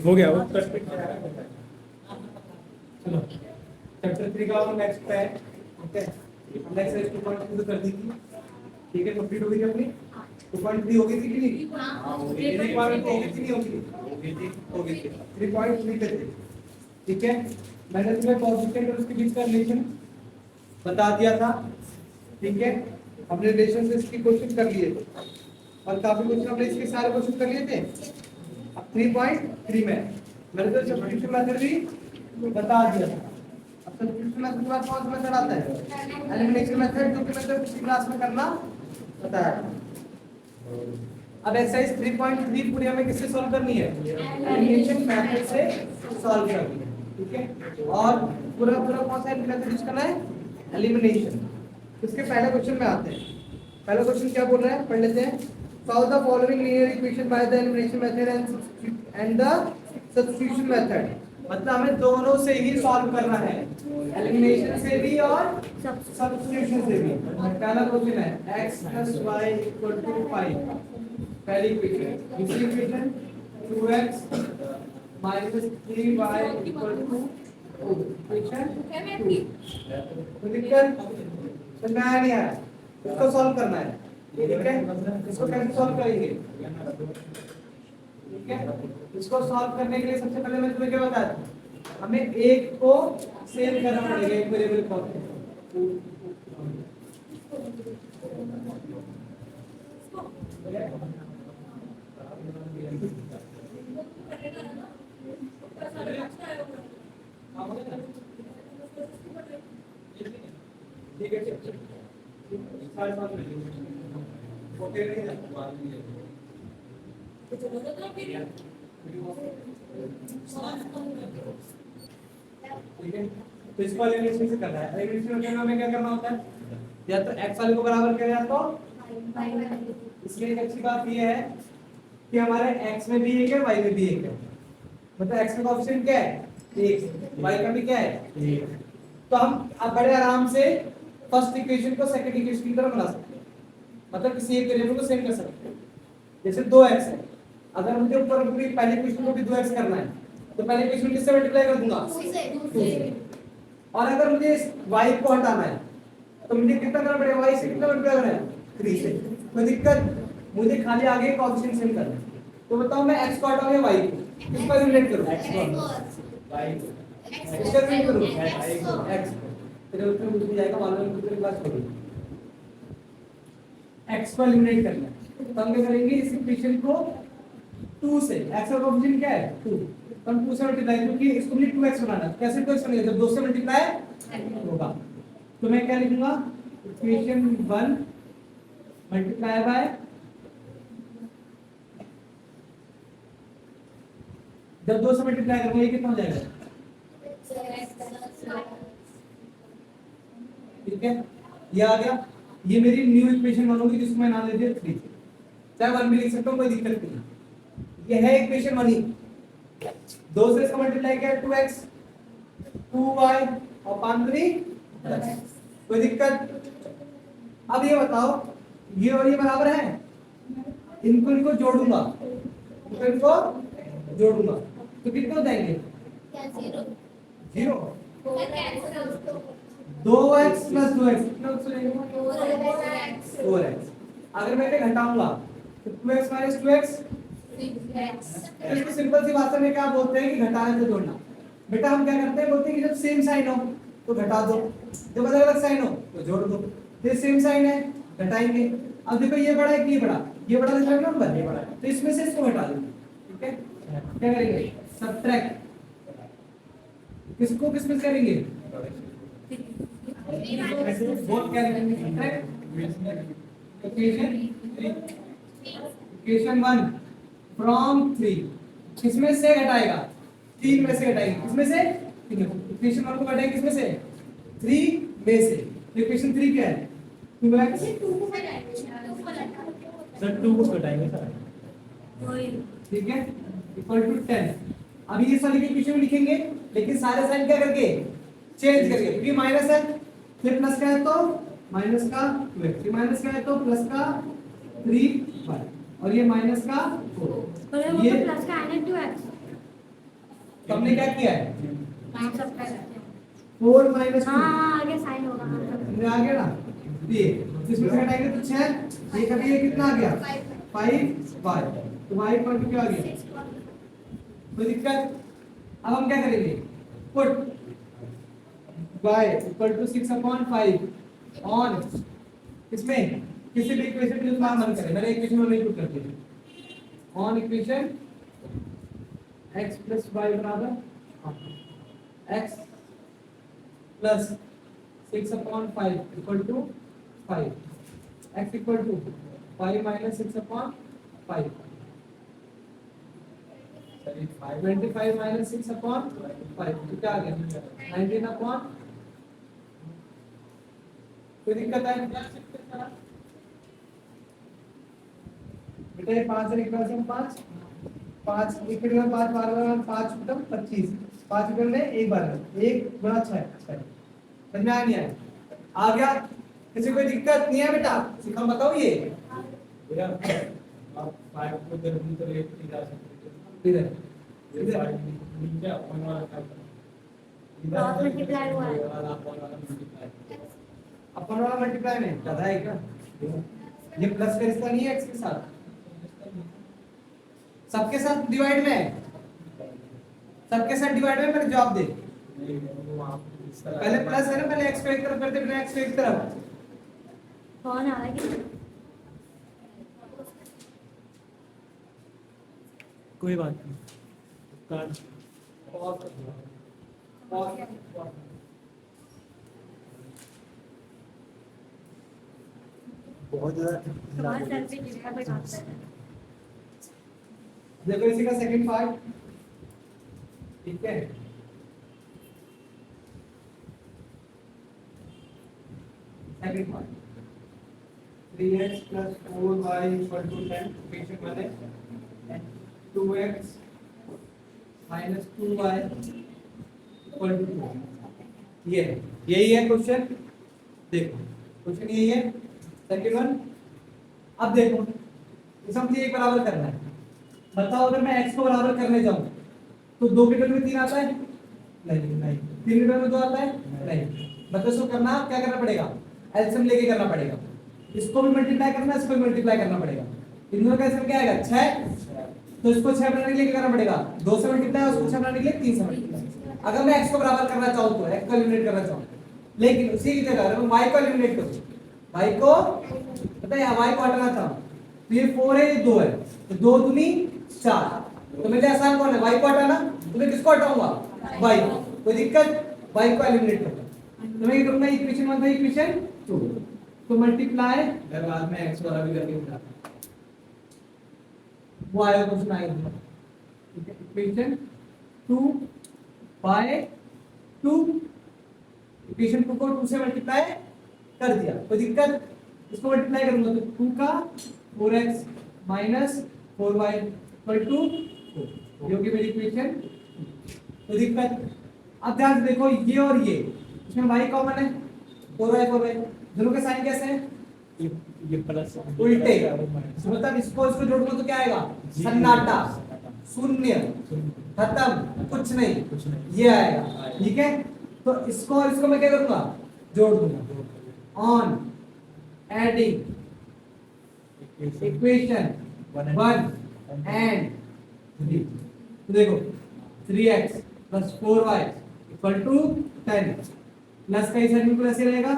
हो गया वो। चलो चैप्टर 3 का नेक्स्ट पे है। ओके नेक्स्ट है 2.2 कर दी थी। ठीक है कंप्लीट हो गई अपनी 2.3 हो गई थी कि नहीं? हां हो गई थी। रिक्वायरमेंट हो गई थी नहीं हो गई थी 3.3 पे थी। ठीक है मैंने तुम्हें पॉजिटिव और उसके बीच का रिलेशन बता दिया था। ठीक है हमने रिलेशन से इसकी क्वेश्चन कर लिए थे और काफी क्वेश्चन हमने इसके सारे क्वेश्चन कर लिए थे। अब 3.3 में मैंने तो सब्स्टिट्यूशन मेथड भी बता दिया था। अब सब्स्टिट्यूशन मेथड के बाद कौन सा मेथड आता है? एलिमिनेशन मेथड, जो कि मैंने पिछली क्लास में करना बताया था। अब एक्सरसाइज 3.3 पूरी हमें किससे सॉल्व करनी है? एलिमिनेशन मेथड से सॉल्व करनी है। ठीक है और पूरा पूरा कौन सा मेथड यूज करना है? एलिमिनेशन। इसके पहले क्वेश्चन में आते हैं। पहला क्वेश्चन क्या बोल रहा है पढ़ लेते हैं। Solve the following linear equation by the elimination method and the substitution method. मतलब हमें दोनों से ही सॉल्व करना है, एलिमिनेशन से भी और सब्स्टिट्यूशन से भी। पहला क्वेश्चन है x + y = 5 पहली इक्वेशन। दूसरी इक्वेशन 2x - 3y = 2 इक्वेशन 2। तो दिक्कत समझ नहीं आया, इसको सॉल्व करना है। ठीक है इसको कैसे सॉल्व करेंगे? ठीक है इसको सॉल्व करने के लिए सबसे पहले मैं तुम्हें क्या बताया था, हमें एक को सेव करना पड़ेगा एक वेरिएबल को। ठीक है सारे साथ ओके नहीं है ठीक है तो इसको एलिमिनेशन से करना है। एलिमिनेशन में हमें क्या करना होता है? या तो x वाले को बराबर करें या तो इसलिए एक अच्छी बात ये है कि हमारे x में भी एक है y में भी एक है। मतलब x का कोएफिशिएंट क्या है? 1, y का भी क्या है? 1। तो हम अब बड़े आराम से फर्स्ट इक्वेशन को सेकंड इक्वेशन की तरह बना सकते हैं। मतलब किसी एक वेरिएबल को सेव कर सकते हैं। जैसे 2x है, अगर मुझे ऊपर भी पहले इक्वेशन को भी 2x करना है तो पहले इक्वेशन किससे मल्टीप्लाई कर दूंगा? 2 से। और अगर मुझे इस y को हटाना है तो मुझे कितना करना पड़ेगा? y से कितना मल्टीप्लाई करना है? 3 से। कोई दिक्कत? मुझे खाली आगे कोएफिशिएंट सेव करना है। तो बताओ मैं x को हटाऊं या y को? किसको एलिमिनेट करूं? x को y को। किसको एलिमिनेट करूं? x को। फिर उसमें मुझे जाएगा मालूम कितने क्लास करूं? x को एलिमिनेट करना है। तो हम क्या करेंगे इस इक्वेशन को 2 से, x का कोएफिशिएंट क्या है? 2। तो हम 2 से मल्टीप्लाई, क्योंकि इसको भी 2x बनाना है। कैसे 2x बनेगा? जब 2 से मल्टीप्लाई होगा। तो मैं क्या लिखूंगा? इक्वेशन 1 मल्टीप्लाई बाय जब 2 से मल्टीप्लाई करूंगा ये कितना हो जाएगा? ठीक है ये आ गया। ये मेरी न्यू इक्वेशन बनोगी जिसको मैं नाम दे दिया 3। चाहे 1 भी लिख सकता हूं कोई दिक्कत नहीं। ये है इक्वेशन 1 ही। 2 से इसका मल्टीप्लाई किया 2x 2y और 5 कोई दिक्कत? अब ये बताओ ये और ये बराबर है, इनको जोड़ूंगा तो कितने हो जाएंगे? 0। 2x + 2x कितना हो जाएगा? 4x। अगर मैं इन्हें घटाऊंगा तो 2x - 2x 3x। इसको सिंपल सी भाषा में क्या बोलते हैं कि घटाने से जोड़ना। बेटा हम क्या करते हैं, बोलते हैं कि जब सेम साइन हो तो घटा दो, जब अलग अलग साइन हो तो जोड़ दो। फिर सेम साइन है घटाएंगे। अब देखो ये बड़ा है कि ये बड़ा दिख रहा है नंबर, ये बड़ा है तो इसमें से इसको घटा देंगे। ठीक है क्या करेंगे? सबट्रैक्ट। किसको किसमें करेंगे? बोथ क्या करेंगे? सबट्रैक्ट इक्वेशन 1 फ्रॉम 3 किसमें से घटाएगा? 3 में से घटाएंगे। किसमें से? इक्वेशन 1 को घटाएंगे किसमें से? 3 में से। इक्वेशन 3 क्या है? 2x सर 2 को घटाएंगे सर। ठीक है इक्वल टू 10। अभी ये सारी इक्वेशन लिखेंगे लेकिन सारे साइन क्या करके चेंज करके, क्योंकि माइनस है फिर प्लस का है तो माइनस का 2x, ये माइनस का है तो प्लस का 3y और ये माइनस का 4। ये प्लस का है 2x तो हमने क्या किया है नाइन सब कर सकते हैं। 4 माइनस हाँ आगे साइन होगा। आ गया ना ये इसमें से हटाएंगे तो 6 ये कभी ये कितना आ गया 5 y तो y इक्वल टू क्या आ गया कोई दिक्कत अब हम क्या करेंगे put y equal to 6/5 on इसमें किसी भी इक्वेशन के जो मान मन करे मैंने इक्वेशन में नहीं पुट कर दिया on equation x plus y बराबर x plus 6/5 equal to 5 x equal to 5 minus 6/5 25 minus 6/5 तो क्या आ गया 19 अपॉन कोई दिक्कत है बेटा ये 5 से निकला से 5 5 एक में 5 बार 5 मतलब 25 5 में एक बार 1 बड़ा 6 समझ में आ नहीं आया आ गया किसी कोई दिक्कत नहीं है बेटा सिखा बताओ ये भैया आप 5 को इधर भी तो लेके जा सकते इधर हो ये 5 नीचे अपन वाला क्या क्रॉस मल्टीप्लाई हुआ है। वाला अपन वाला मल्टीप्लाई अपन वाला मल्टीप्लाई में ज्यादा है क्या ये प्लस का रिश्ता नहीं है x के साथ सबके साथ डिवाइड में है सबके साथ डिवाइड में मेरे जवाब दे नहीं वो आप इस तरह पहले प्लस है ना पहले x को एक तरफ करते फिर x को एक तरफ कौन आ रहा है? कोई बात नहीं काट बहुत तुम्हारे सर पे जिसका कोई बात है। देखो इसी का सेकंड पार्ट ठीक है second part 3x plus 4y equal to 10 equation वाले 2x minus 2y equal to 2 ये है यही है क्वेश्चन देखो क्वेश्चन यही है सेकंड वन अब देखो ये समझिए एक बराबर करना है बताओ अगर मैं x को बराबर करने जाऊं तो 2 के टर्म में 3 आता है नहीं 3 के टर्म में 2 आता है नहीं मतलब इसको करना क्या करना पड़ेगा एलसीएम लेके करना पड़ेगा इसको भी मल्टीप्लाई करना इसको भी मल्टीप्लाई करना पड़ेगा इन दोनों का एलसीएम क्या आएगा 6 तो इसको 6 बनाने के लिए क्या करना पड़ेगा 2 से मल्टीप्लाई उसको 6 बनाने के लिए 3 से मल्टीप्लाई अगर मैं x को बराबर करना चाहूं तो x को एलिमिनेट करना चाहूं लेकिन उसी की जगह अगर मैं y को एलिमिनेट करूं y को पता है y को हटाना चाहूं तो ये 4 है ये 2 है तो 2 दूनी 4 तो मेरे लिए आसान कौन है y को हटाना तो मैं किसको हटाऊंगा y को कोई दिक्कत y को एलिमिनेट करना तो मैं ये करूंगा इक्वेशन 1 बाय इक्वेशन 2 तो मल्टीप्लाई मैं बाद में x वाला भी करके दिखाता वो आएगा क्वेश्चन आएगा इक्वेशन 2 बाय 2 इक्वेशन 2 को 2 से मल्टीप्लाई कर दिया कोई दिक्कत इसको मल्टीप्लाई करूंगा तो 2 का 4x minus 4y equal to 4 जो कि मेरी इक्वेशन कोई दिक्कत अब ध्यान से देखो ये और ये इसमें y कॉमन है 4y दोनों के साइन कैसे हैं ये प्लस उल्टे मतलब इसको जोड़ूंगा तो क्या आएगा सन्नाटा शून्य खत्म कुछ नहीं ये आएगा ठीक है तो इसको और इसको मैं क्या करूंगा जोड़ दूंगा ऑन एडिंग इक्वेशन 1 एंड 3 तो देखो 3x plus 4y equal to 10 plus का इस साइड में प्लस ही रहेगा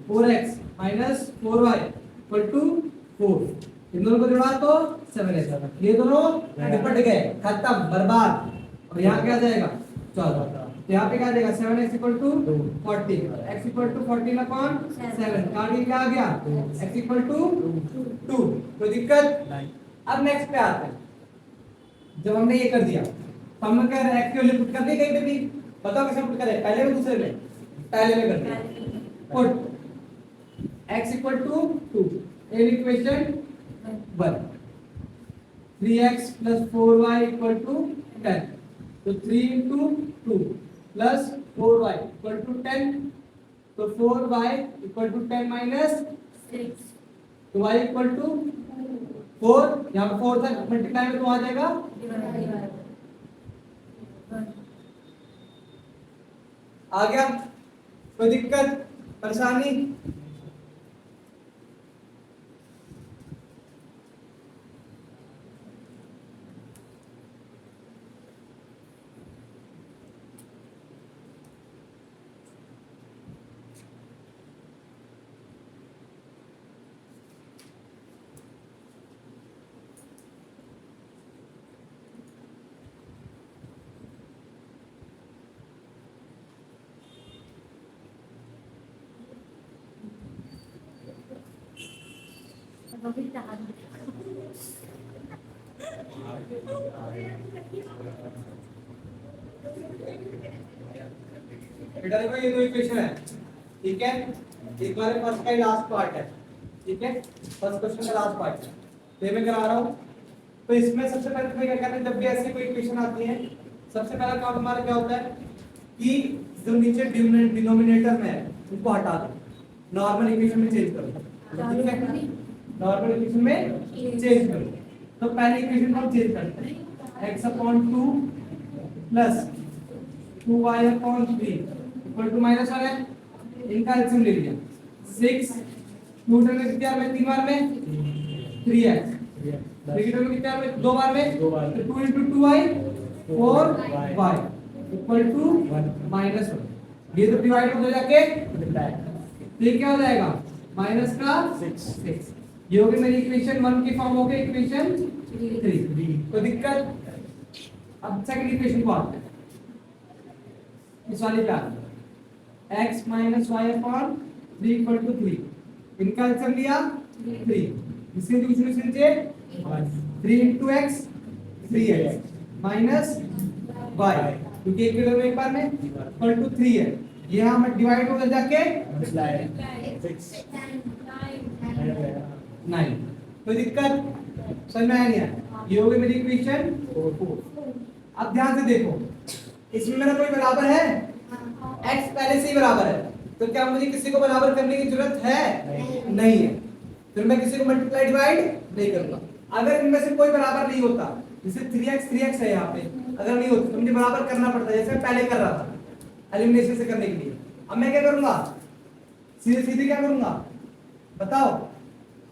4x minus 4y equal to 4 इन दोनों को जोड़ा तो 7 ये दोनों निपट गए खत्म बर्बाद और यहाँ क्या आ जाएगा 14 तो यहाँ पे क्या आ जाएगा 7x equal to 40 x equal to 14 upon 7 कार्डिंग क्या आ गया x इक्वल टू 2 कोई दिक्कत अब नेक्स्ट पे आते हैं जब हमने ये कर दिया तो हमने क्या x की वैल्यू पुट कर दी कहीं पे भी बताओ कैसे पुट करें पहले में दूसरे में पहले में कर दिया put x equal to 2 in equation 1 3x plus 4y equal to 10 तो 3 into 2 plus 4y equal to 10 तो 4y equal to 10 minus 6 तो y equal to 4 यहाँ पर 4 तक मल्टीप्लाई में तो आ जाएगा आ गया? कोई दिक्कत परेशानी? अभी चाह बेटा देखो ये दो इक्वेशन है, ठीक है? एक बार फर्स्ट का लास्ट पार्ट है, ठीक है? फर्स्ट क्वेश्चन का लास्ट पार्ट है, तो ये मैं करा रहा हूँ। तो इसमें सबसे पहले तुम्हें क्या करना है, जब भी ऐसी कोई इक्वेशन आती है सबसे पहला काम हमारा क्या होता है कि जो नीचे डिनोमिनेटर में है उसको हटा दो, नॉर्मल इक्वेशन में चेंज करो, ठीक है? नॉर्मल इक्वेशन में चेंज करो। तो पहली इक्वेशन को हम चेंज करते हैं, x/2 plus 2y/3 equal to minus one है, इनका एलसीएम ले लिया 6 2 टर्म में कितने बार में, 3 बार में 3x, 3 टर्म में कितने बार में, 2 बार में, तो 2 into 2y 4y equal to minus one. ये तो डिवाइड हो जाके ये क्या हो जाएगा, माइनस का 6। ये हो गई मेरी इक्वेशन 1 की फॉर्म हो गई इक्वेशन 3। तो दिक्कत? अब सेकंड इक्वेशन को आते हैं, इस वाली पे आते हैं, x minus y upon 3 equal to 3, इनका एलसीएम लिया 3, इसके दूसरे से नीचे 3 into x 3x minus y, क्योंकि एक किलो में एक बार में इक्वल टू 3 है, ये हम डिवाइड हो जाके 9। कोई दिक्कत समझ में आया नहीं आया? ये हो गई मेरी इक्वेशन 4। अब ध्यान से देखो, इसमें मेरा कोई बराबर है, x पहले से ही बराबर है, तो क्या मुझे किसी को बराबर करने की जरूरत है? नहीं है। फिर मैं किसी को मल्टीप्लाई डिवाइड नहीं करूंगा। अगर इनमें से कोई बराबर नहीं होता, जैसे 3x है यहाँ पे, अगर नहीं होती तो मुझे बराबर करना पड़ता है, जैसे मैं पहले कर रहा था एलिमिनेशन से करने के लिए। अब मैं क्या करूंगा, सीधे सीधे क्या करूंगा बताओ,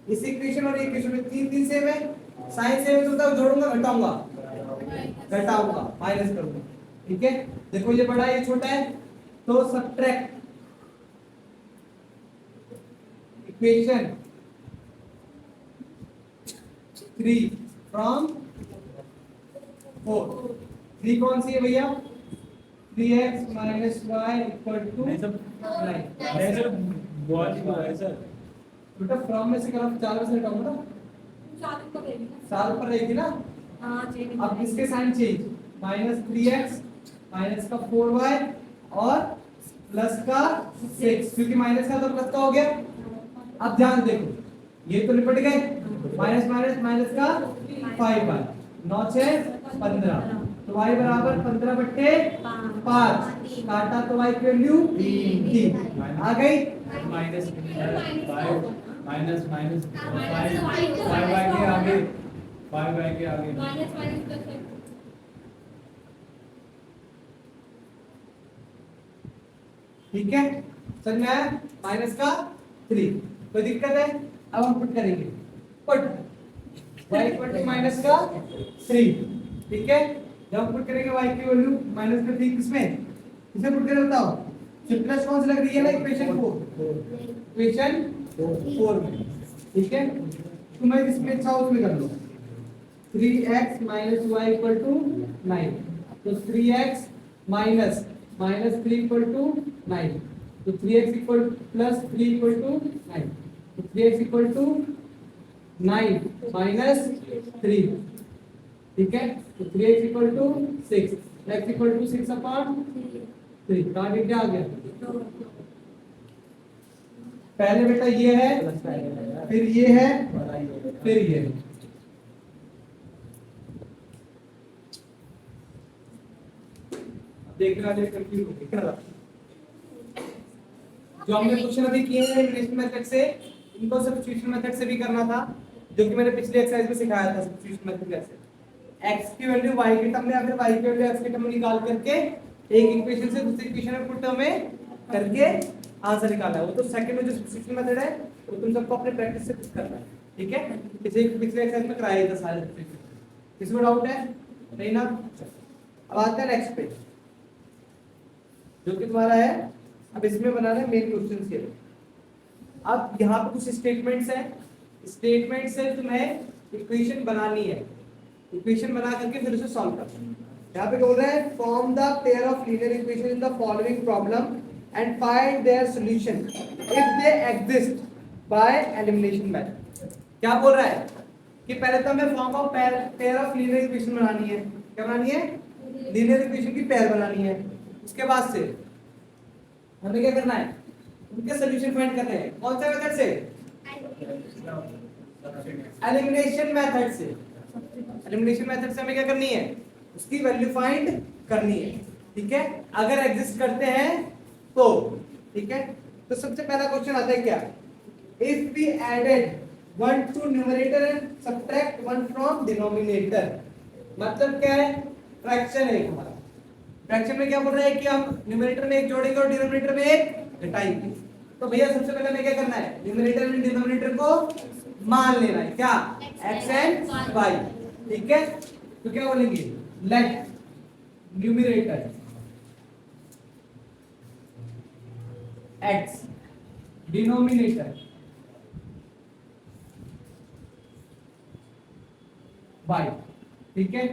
इस इक्वेशन और इक्वेशन में 3 सेम है, साइन सेम है, तो बताओ जोड़ूंगा घटाऊंगा, घटाऊंगा माइनस करूंगा, ठीक है? देखो ये बड़ा है ये छोटा है, तो सब्ट्रैक्ट इक्वेशन 3 फ्रॉम 4। 3 कौन सी है भैया, 3x minus y equal to 9। बेटा फ्रॉम में से करा 4 में से घटाऊंगा ना, 4 ऊपर रहेगी ना। अब इसके साइन चेंज, -3x माइनस का 4y और प्लस का 6, क्योंकि माइनस का तो प्लस का हो गया। अब ध्यान देखो, ये तो निपट गए, माइनस माइनस माइनस का 5y, 9 6 15, तो y बराबर 15/5, काटा तो y की वैल्यू 3 आ गई, माइनस माइनस माइनस 5y के आगे, 5y के आगे ठीक है? समझ में आया? माइनस का 3, कोई दिक्कत है? अब हम पुट करेंगे, put y equal to minus का 3, ठीक है? जब हम पुट करेंगे y की वैल्यू माइनस का 3 किसमें, किसे पुट करें बताओ, सिंपलेस्ट कौन सी लग रही है ना, इक्वेशन 4, इक्वेशन 4 में, ठीक है? तो मैं इसमें अच्छा उसमें कर लो, 3x minus y equal to 9, तो 3x minus 3 equal to 9, तो 3x equal plus 3 equal to 9, तो 3x equal to 9 minus 3, ठीक है? तो 3x equal to 6, x equal to 6 upon 3, का आगे क्या आ गया, पहले बेटा ये है, फिर ये है, फिर ये है, देखना ले कंफ्यूज हो गया। जो हमने क्वेश्चन अभी किए हैं रिलेशन मेथड से, इनको सब्स्टिट्यूशन मेथड से भी करना था, जो कि मैंने पिछले एक्सरसाइज में सिखाया था। सब्स्टिट्यूशन मेथड कैसे, x की वैल्यू y के टर्म में या फिर y की वैल्यू x के टर्म में निकाल करके एक इक्वेशन से दूसरी इक्वेशन में पुट हमें करके आंसर निकालना है। वो तो सेकंड में जो सब्स्टिट्यूशन मेथड है वो तुम सबको अपने प्रैक्टिस से कुछ करना है, ठीक है। इसे पिछले एक्सरसाइज में कराया था सारे। किसी को डाउट है? नहीं ना? अब आते हैं नेक्स्ट पे जो कि तुम्हारा है। अब इसमें बनाना है मेन क्वेश्चन के। अब यहाँ पे कुछ स्टेटमेंट्स हैं, स्टेटमेंट से तुम्हें इक्वेशन बनानी है, इक्वेशन बना करके फिर उसे सॉल्व करना है। यहाँ पे बोल रहा है form the pair of linear equation in the following problem and find their solution if they exist by elimination method. क्या बोल रहा है कि पहले तो हमें form of pair of linear equation बनानी है। क्या बनानी है? लीनियर इक्वेशन की पेयर बनानी है। उसके बाद से हमें क्या करना है? उनके सॉल्यूशन फाइंड करने हैं। कौन सा मेथड से? एलिमिनेशन मेथड से। एलिमिनेशन मेथड से हमें क्या करनी है? उसकी वैल्यू फाइंड करनी है, ठीक है। अगर एग्जिस्ट करते हैं तो, ठीक है। तो सबसे पहला क्वेश्चन आता है क्या? If we added 1 to numerator and subtract 1 from denominator, मतलब क्या है? फ्रैक्शन है हमारा। फ्रैक्शन में क्या बोल रहा है कि हम न्यूमरेटर में एक जोड़ेंगे और डिनोमिनेटर में एक घटाएंगे। तो भैया सबसे पहले हमें क्या करना है? न्यूमरेटर एंड डिनोमिनेटर को मान लेना है। क्या? x एंड y, ठीक है। तो क्या बोलेंगे? Let numerator x denominator y, ठीक है।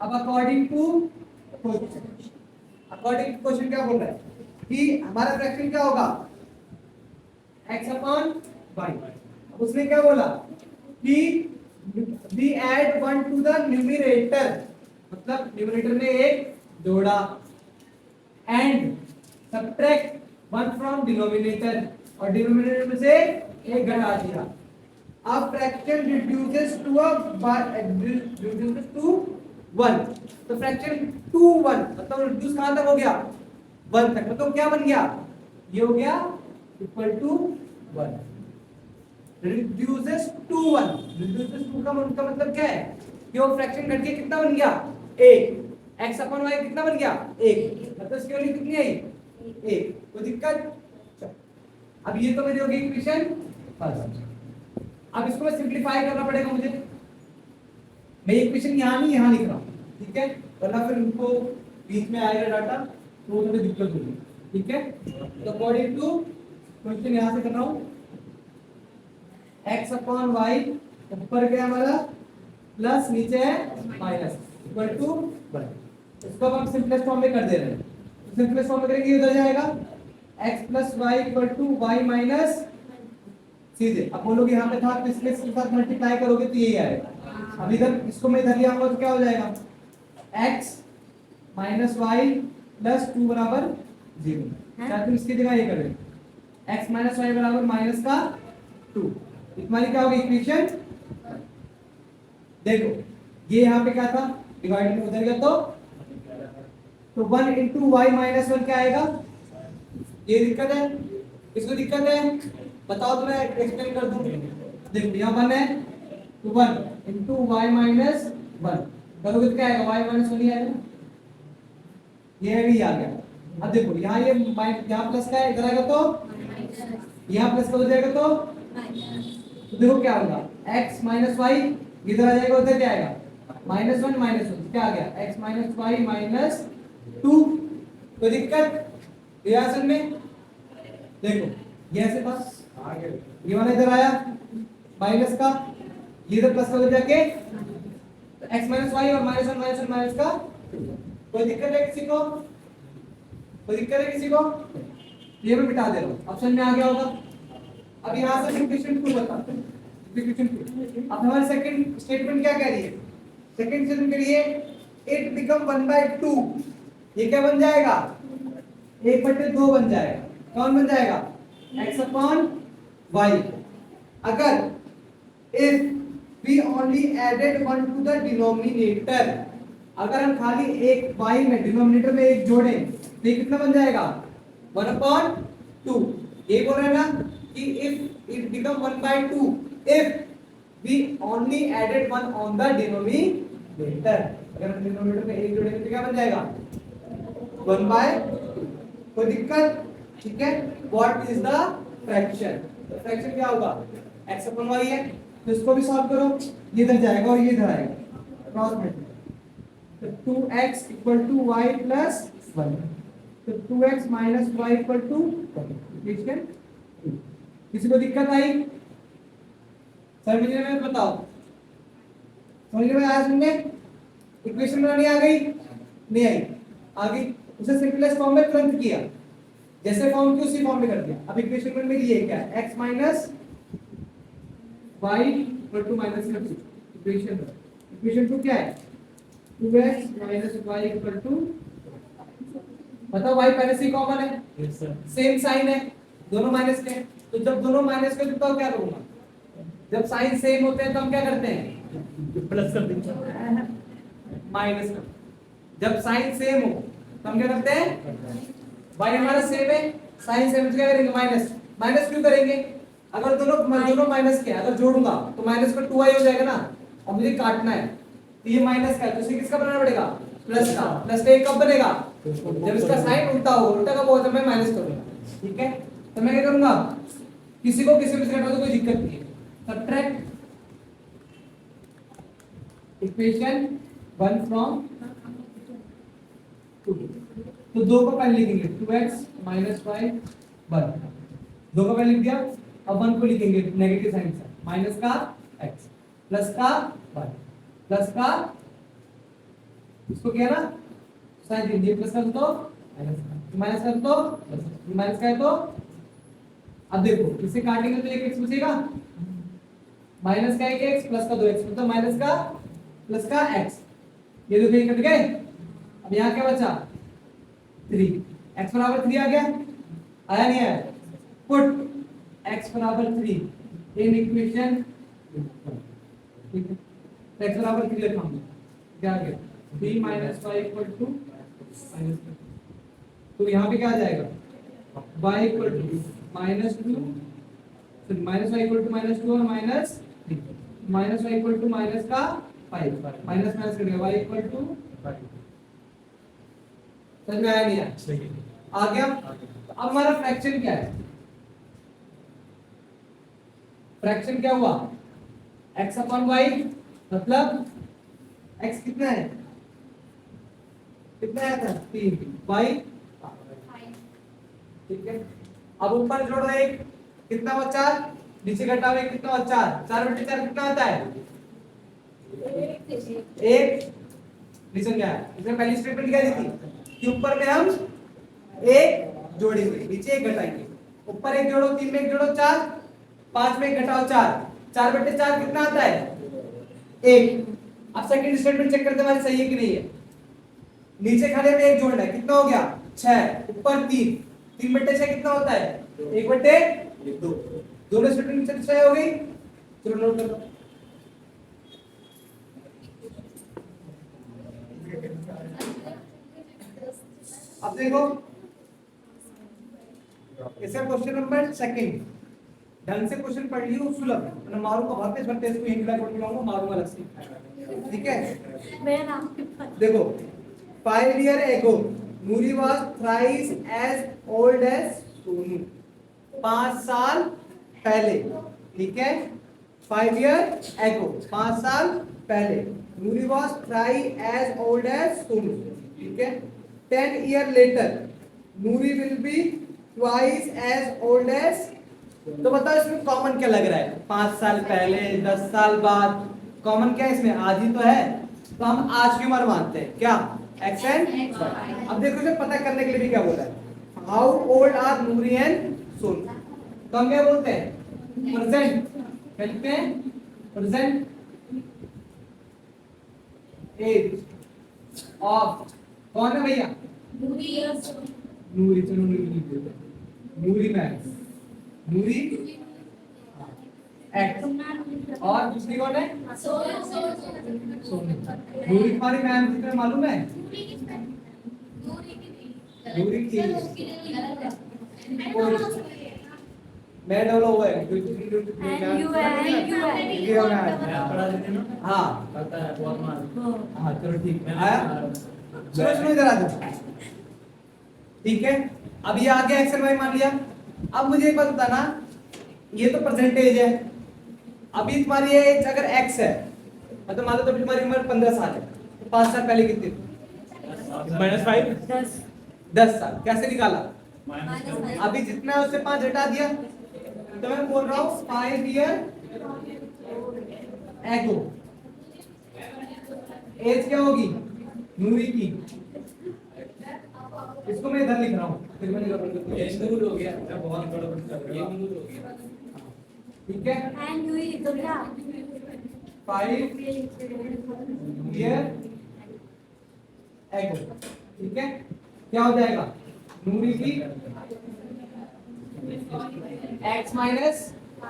अब according to question, according to question क्या बोल रहा है कि हमारा फ्रैक्शन क्या होगा? x upon y। उसने क्या बोला कि we add 1 to the numerator, मतलब न्यूमरेटर में एक जोड़ा, एंड सब्ट्रैक्ट 1 फ्रॉम डिनोमिनेटर, और डिनोमिनेटर में से एक घटा दिया। अब फ्रैक्शन रिड्यूसेस टू 1, तो फ्रैक्शन टू 1 मतलब रिड्यूस कहां तक हो गया? 1 तक। मतलब क्या बन गया? ये हो गया equal to 1। Reduces to 1, reduces to का मतलब क्या है कि वो फ्रैक्शन घट के कितना बन गया? 1। x अपॉन y कितना बन गया? 1। मतलब इसकी वैल्यू कितनी आई? 1। कोई दिक्कत? अब ये तो मेरी होगी इक्वेशन फर्स्ट। अब इसको मैं सिंपलीफाई करना पड़ेगा मुझे। मैं इक्वेशन यहाँ नहीं यहाँ लिख रहा हूँ, ठीक है, वरना फिर उनको बीच में आएगा डाटा तो थोड़ी दिक्कत होगी, ठीक है। तो अकॉर्डिंग टू क्वेश्चन यहाँ से कर रहा हूँ, x अपॉन वाई ऊपर क्या हमारा प्लस, नीचे है माइनस, इक्वल टू 1। इसको अब हम सिंपलेस्ट फॉर्म में कर दे रहे हैं। तो सिंपलेस्ट फॉर्म में करेंगे उधर जाएगा x plus y equal to y minus, सीधे अब बोलोगे यहाँ पे था तो इसके साथ मल्टीप्लाई करोगे तो यही आएगा। अब इधर इसको मैं इधर लिया तो क्या हो जाएगा? x माइनस वाई प्लस 2 बराबर 0। क्या तुम इसकी जगह ये करें x माइनस वाई बराबर माइनस का 2। तुम्हारी क्या होगी इक्वेशन? देखो ये यहाँ पे क्या था? डिवाइड में उधर गया तो 1 इंटू वाई माइनस 1 क्या आएगा? ये दिक्कत है? इसको दिक्कत है? बताओ तो मैं एक्सप्लेन कर दूं। देखो यहाँ 1 है तो 1 इंटू वाई माइनस 1 करोगे तो क्या आएगा? वाई माइनस 1 ही आएगा, ये भी आ गया। अब देखो यहाँ ये यहाँ प्लस का है, इधर आएगा तो यहाँ प्लस का हो जाएगा तो देखो क्या होगा? x माइनस वाई इधर आ जाएगा, उधर क्या आएगा? माइनस 1 माइनस 1 क्या आ गया? x minus y minus 2। कोई दिक्कत? रिएक्शन में देखो ये ऐसे था, ये वाला इधर आया माइनस का, ये इधर प्लस का हो जाके x माइनस वाई और माइनस 1 माइनस 1 माइनस का 2। कोई दिक्कत है किसी को? कोई दिक्कत है किसी को? ये मैं मिटा दे रहा हूँ, ऑप्शन में आ गया होगा। अब यहाँ से इक्वेशन 2 बताते हैं। इक्वेशन 2 अब हमारी सेकंड स्टेटमेंट क्या कह रही है? सेकंड स्टेटमेंट कह रही है इट बिकम 1/2। ये क्या बन जाएगा? 1/2 बन जाएगा। कौन बन जाएगा? x upon y। अगर if we only added 1 to the denominator, अगर हम खाली एक y में डिनोमिनेटर में एक जोड़े तो ये कितना बन जाएगा? 1/2। ये बोल रहे हैं ना कि if it become 1/2 if we only added 1 on the denominator। अगर हम डिनोमिनेटर में एक जोड़ेंगे तो क्या बन जाएगा? 1 बाय, कोई दिक्कत? ठीक है, व्हाट इज द फ्रैक्शन? तो फ्रैक्शन क्या होगा? x अपन y है, तो इसको भी सॉल्व करो, ये इधर जाएगा और ये इधर आएगा, क्रॉस मल्टीप्लाई, तो 2x equal to y plus 1, तो 2x minus y equal to 1। किसी को दिक्कत आई? समझ में बताओ, समझ में आया? सुनने इक्वेशन बनानी आ गई? नहीं आई? आ गई। उसे सिंपलेस्ट फॉर्म में तुरंत किया, जैसे फॉर्म की उसी फॉर्म में कर दिया। अब इक्वेशन में मेरी ये क्या है? x minus y equal to minus equation 2 क्या है? 2x minus y equal to, बताओ y पहले से ही कॉमन है, यस सर, सेम साइन है, दोनों माइनस के हैं, तो जब दोनों माइनस के तो क्या करूंगा? जब साइन सेम होते हैं तो हम क्या करते हैं? प्लस कर देंगे, माइनस कर। जब साइन सेम हो तो हम क्या करते हैं? y हमारा सेम है, साइन सेम, तो क्या करेंगे? माइनस। माइनस क्यों करेंगे? अगर दोनों माइनस के हैं, अगर जोड़ूंगा तो माइनस का 2y हो जाएगा ना, और मुझे काटना है, तो ये माइनस का है, तो इसे किसका बनाना पड़ेगा? प्लस का। प्लस का एक कब बनेगा? जब इसका साइन उल्टा हो। उल्टा कब होगा? जब मैं माइनस करूंगा। ठीक है, तो मैं क्या करूंगा? किसी को किसी में से घटा दो, कोई दिक्कत नहीं है। सब्ट्रैक्ट इक्वेशन 1 फ्रॉम 2, तो 2 को पहले लिखेंगे 2x माइनस y 1, 2 को पहले लिख दिया। अब 1 को लिखेंगे नेगेटिव साइन से, माइनस का x प्लस का y प्लस का, इसको क्या ना साइन दीजिए, प्लस कर दो माइनस कर दो माइनस का है, तो अब देखो इसे काटेंगे तो एक x बचेगा, माइनस का एक x प्लस का 2x, मतलब माइनस का प्लस का x, ये देखो ये कट गए। अब यहाँ क्या बचा? 3, x बराबर 3 आ गया, आया नहीं आया? पुट x बराबर 3 इन इक्वेशन, ठीक है, तो x बराबर 3 लिखा हमने, क्या आ गया? 3 minus y equal to minus, तो यहाँ पे क्या आ जाएगा? y equal to minus 2, sorry minus y equal to minus 2 और minus 3, minus y equal to minus का 5, माइनस माइनस कर दिया, y इक्वल टू 5। समझ में आया नहीं आया? सही है, आ गया। तो अब हमारा फ्रैक्शन क्या है? फ्रैक्शन क्या हुआ? x अपॉन y, मतलब x कितना है? कितना आया था? 3, y, ठीक है। अब ऊपर जोड़ो एक, कितना बचा? नीचे घटाओ एक, कितना बचा? 4/4 कितना आता है? 1। रीजन क्या है? इसमें पहली स्टेटमेंट क्या दी थी कि ऊपर में हम एक जोड़ेंगे, नीचे एक घटाएंगे। ऊपर एक जोड़ो, 3 में एक जोड़ो 4, 5 में एक घटाओ 4, 4/4 कितना आता है? 1। अब सेकंड स्टेटमेंट चेक करते हमारी सही है कि नहीं है। नीचे खाने में एक जोड़ना है, कितना हो गया? 6, ऊपर 3, 3/6 कितना होता है? 1/2। दोनों स्टेटमेंट सेटिस्फाई हो गई? चलो नोट कर लो। अब देखो इसका क्वेश्चन नंबर 2, ढंग से क्वेश्चन पढ़ लियो, सुलभ है, मैं मारूंगा भरते भरते इसको हिंदी में पढ़ के मारूंगा अलग से, ठीक है। मेरा नाम देखो 5 years ago Nuri was thrice as old as Sonu, 5 साल पहले, ठीक है। 5 years ago 5 साल पहले Nuri was thrice as old as Sonu, ठीक है। 10 years later Nuri will be twice as old as, तो बताओ इसमें कॉमन क्या लग रहा है? 5 साल पहले, 10 साल बाद, कॉमन क्या है इसमें? आज ही तो है, तो हम आज की उम्र मानते हैं क्या? x and y। अब देखो इसे पता करने के लिए भी क्या बोला है, how old are Noori and Sonu, तो हम क्या बोलते हैं? प्रेजेंट, क्या लिखते हैं? प्रेजेंट एज ऑफ, कौन है भैया? नूरी, चलो नूरी लिख देते हैं, नूरी मैक्स, नूरी एक्स, और दूसरी कौन है? सोनू। नूरी तुम्हारी मैम कितने मालूम है? नूरी की मैं डबल हुआ है, पढ़ा देते ना, हाँ पता है बहुत मार, हाँ चलो ठीक है, आया। चलो सुनो इधर आ जाओ, ठीक है, अब ये आ गया एक्स एंड वाई मान लिया। अब मुझे एक बात बताना, ये तो परसेंटेज है, अभी तुम्हारी एज अगर एक्स है, मतलब मान लो तो तुम्हारी उम्र 15 साल है, तो 5 साल पहले कितनी थी? -5 10 10 साल। कैसे निकाला? -5 अभी जितना है उससे 5 हटा दिया, तो मैं बोल रहा हूँ 5 ईयर एगो। एज क्या होगी नूरी की? इसको मैं इधर लिख रहा हूँ, फिर मैं ये नूर हो गया, जब बहुत बड़ा ये नूर हो गया। ठीक है, एंड हुई तो क्या 5 ईयर एगो। ठीक है, क्या हो जाएगा नूरी की x माइनस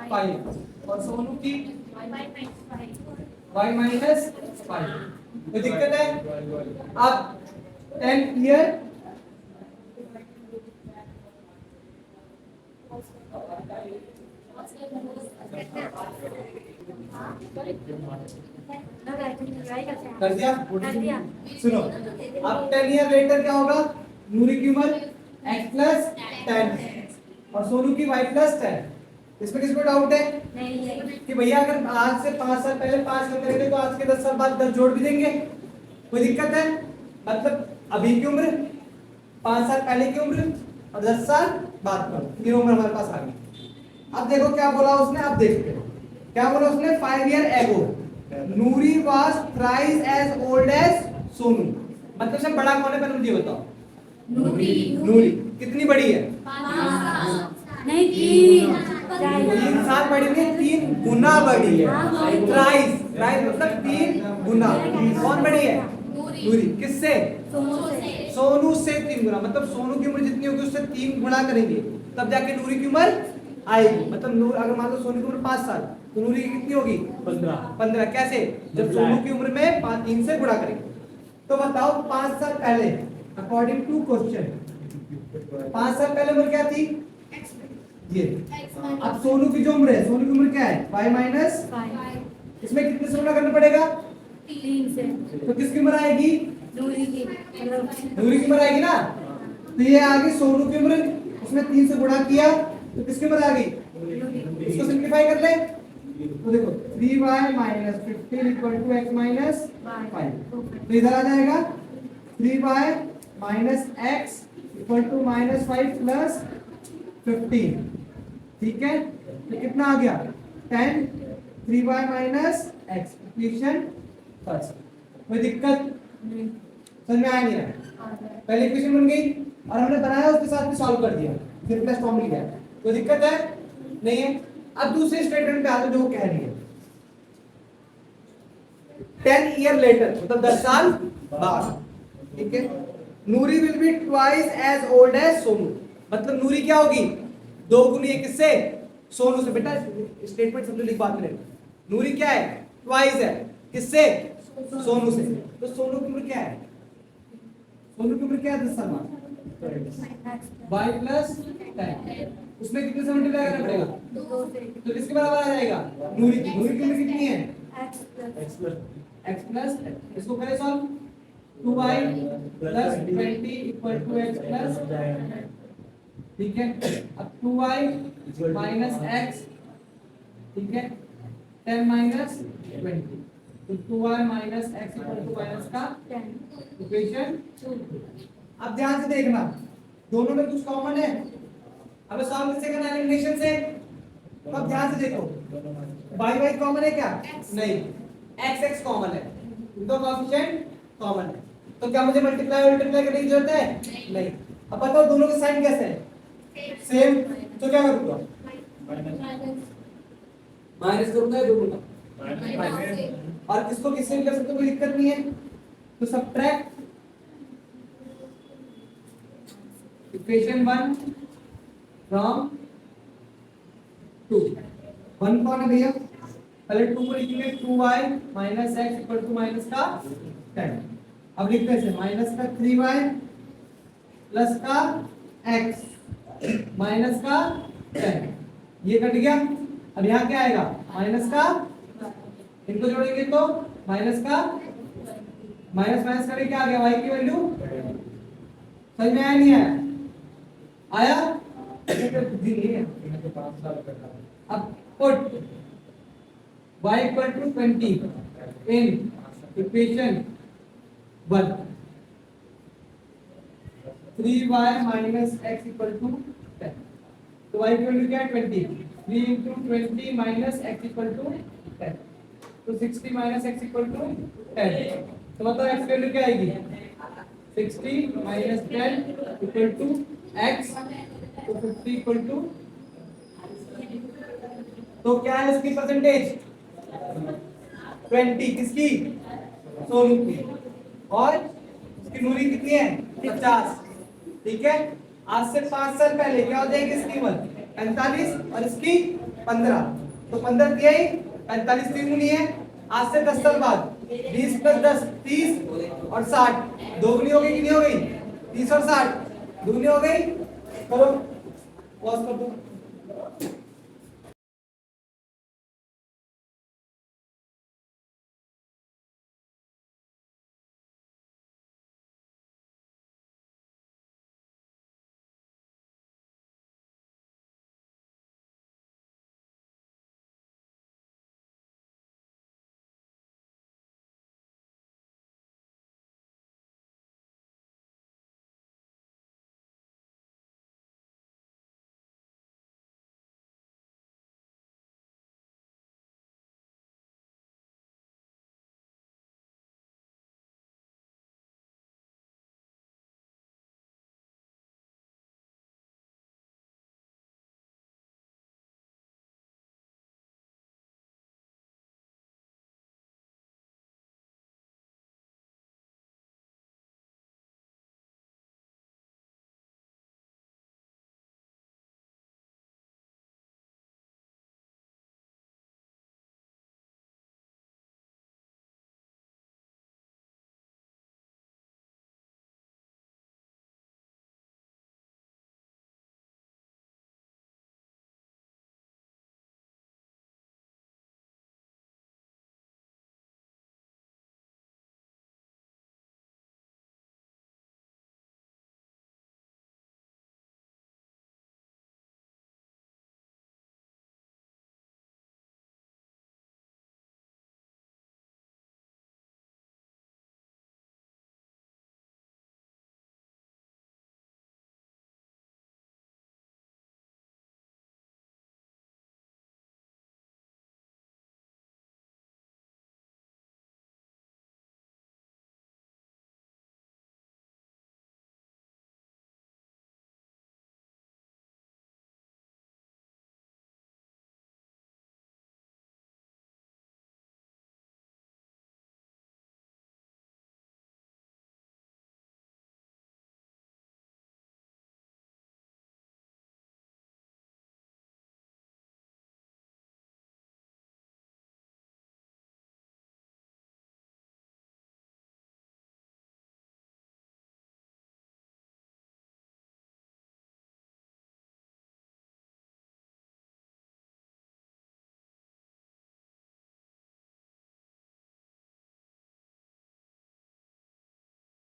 5 और सोनू की y माइनस 5। कोई दिक्कत है? अब 10 ईयर कर दिया। कर दिया। सुनो, अब 10 ईयर लेटर क्या होगा? नूरी की उम्र x प्लस 10 और सोनू की y प्लस 10। इसमें किसको डाउट है नहीं है कि भैया अगर आज से 5 साल पहले 5 करते रहे तो आज के 10 साल बाद 10 जोड़ भी देंगे? कोई दिक्कत है? मतलब अभी की उम्र, 5 साल पहले की उम्र और 10 साल बाद की तीन उम्र हमारे पास आ गई। अब देखो क्या बोला उसने, अब देखते हैं क्या बोला उसने। 5 year ago Noori was thrice as old as Sonu. मतलब से बड़ा कौन है पहले मुझे बताओ। नूरी कितनी बड़ी है? नहीं तीन 3 साल बड़ी नहीं, 3 गुना बड़ी है। थ्राइस थ्राइस मतलब 3 गुना। कौन बड़ी है? नूरी। किससे? सोनू से 3 गुना। मतलब सोनू की उम्र जितनी होगी उससे 3 गुना करेंगे तब जाके नूरी की उम्र आएगी। मतलब नूर अगर मान लो सोनू की उम्र 5 साल तो नूरी की कितनी होगी? 15। कैसे? जब सोनू की उम्र में 3 से गुणा करेंगे। तो बताओ 5 साल पहले अकॉर्डिंग टू क्वेश्चन 5 साल पहले उम्र क्या थी? ये। अब सोनू की जो उम्र है, सोनू की उम्र क्या है? y minus. इसमें कितने से गुणा करना पड़ेगा? 3 से तो किसकी उम्र आएगी? दूरी की मतलब नूरी की उम्र आएगी ना। तो ये आ गई सोनू की उम्र, उसमें 3 से गुणा किया तो किसकी उम्र आ गई? इसको सिंपलीफाई कर ले तो देखो 3y minus 15 equal to x minus 5। तो इधर आ जाएगा 3y minus x equal to minus 5 plus 15। ठीक है, तो कितना आ गया? 10 3y minus x। Equation first. कोई दिक्कत समझ में आया नहीं है? पहले इक्वेशन बन गई और हमने बनाया उसके साथ भी सॉल्व कर दिया, फिर प्लस फॉर्म लिख दिया। कोई दिक्कत है? नहीं है। अब दूसरे स्टेटमेंट पे आते जो वो कह रही है 10 ईयर लेटर मतलब 10 साल बाद। ठीक है, Nuri will be twice as old as Sonu. मतलब नूरी क्या होगी? 2 गुनी है किससे? सोनू से। बेटा स्टेटमेंट समझो, लिख बात करें। नूरी क्या है? ट्वाइस है किससे? सोनू से। तो सोनू की उम्र क्या है? सोनू की उम्र क्या है? 10 साल बाद y प्लस 10। उसमें कितने से मल्टीप्लाई करना पड़ेगा? 2 से तो किसके बराबर आ जाएगा? नूरी की। नूरी की उम्र कितनी है? x plus. इसको करें solve. 2y plus 20 equal to x plus. ठीक है, अब 2y माइनस x। ठीक है, 10 माइनस 20 तो 2y minus x equal to minus का 10 इक्वेशन। अब ध्यान से देखना, दोनों में कुछ कॉमन है। अब सॉल्व किससे करना है? एलिमिनेशन से। तो अब ध्यान से देखो, y कॉमन है क्या? नहीं। x कॉमन है, दो कोएफिशिएंट कॉमन है। तो क्या मुझे मल्टीप्लाई करने की जरूरत है? नहीं। अब बताओ दोनों के साइन कैसे हैं? सेम। तो क्या करूंगा? माइनस करूंगा या जोड़ूंगा? और किसको किससे भी कर सकते हो, कोई दिक्कत नहीं है। तो सबट्रैक्ट इक्वेशन 1 फ्रॉम 2। 1 कौन है भैया? पहले 2 को लिखेंगे 2y minus x equal to minus का 10। अब लिखते हैं माइनस का 3y प्लस का x माइनस का 10। ये कट गया। अब यहाँ क्या आएगा? माइनस का, इनको जोड़ेंगे तो माइनस का माइनस माइनस करके क्या आ गया? y की वैल्यू। समझ में आया नहीं आया? आया बुद्धि नहीं है। मैं तो 5 साल का था। अब put y equal to 20 in equation 1 3y minus x equal to 10। तो y इक्वल टू क्या है 20, 3 into 20 minus x equal to 10, तो 60 माइनस x इक्वल टू 10। तो मतलब x वैल्यू क्या आएगी 60 माइनस 10 इक्वल टू x, तो 50 इक्वल टू, तो क्या है इसकी परसेंटेज 20, किसकी सोनू की, और इसकी नूरी कितनी है 50। ठीक है, आज से 5 साल पहले क्या हो जाएगी इसकी उम्र 45 और इसकी 15, तो 15 दिया ही 45 तीन गुनी है। आज से 10 साल बाद 20 प्लस 10 30 और 60 दोगुनी हो गई, कितनी हो गई 30 और 60 दुगनी हो गई। करो पॉज कर दो।